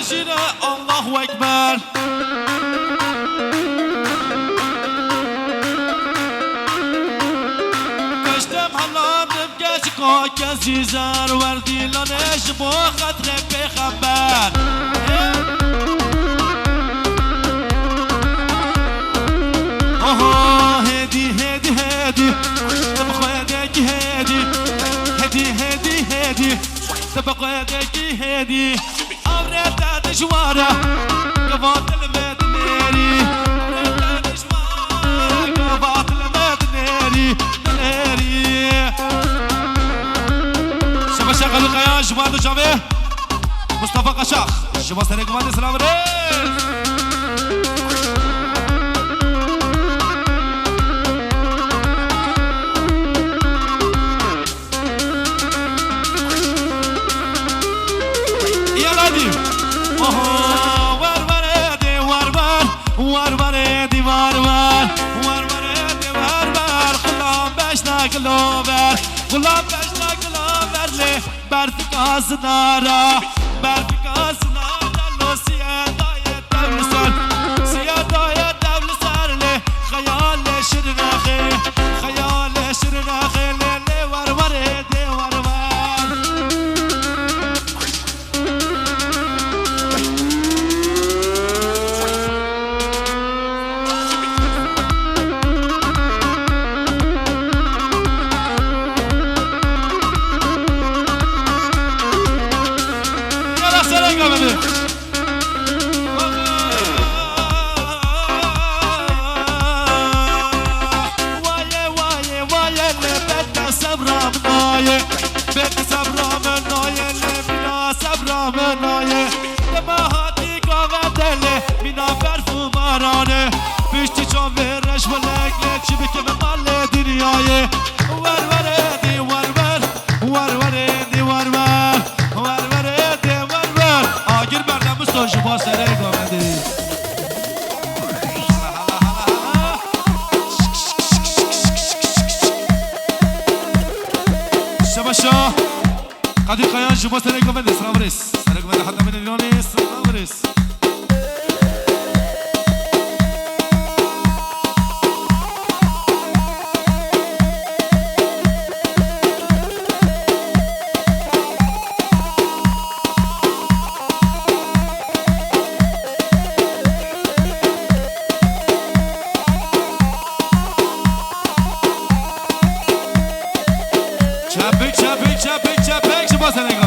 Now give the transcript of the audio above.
جينا الله أكبر كشتم هلا نبقاش كاكازي زار وردي لانش بو خاطر بخبر هدي هدي هدي تبقى يدك هدي هدي هدي هدي تبقى يدك هدي أوريت جوارة قفات المدنيري أوريت جوارة قفات المدنيري نيري شبا شغل القيان جواد جابه مصطفى قشاخ شبا سرق وادي سلام عليك غلام بجنا غلام له برفق آسنارا برفق آسنارا لو سيادايا دولسار سيادايا دولسار له خيال شرناخي خيال شرناخي لي ورور دي ورور پشتی چون برش ولک لک شبی که مال دنیای ورور دی ورور ورور دی ورور ورور دی ورور آگر بردم مستوش با سره گامدی شباشا قدیر قیان شما سره گامدی سلام ریس سره گامدی حتی من ایرانی سلام ریس Çapık, çapık, çapık, çapık, şu basana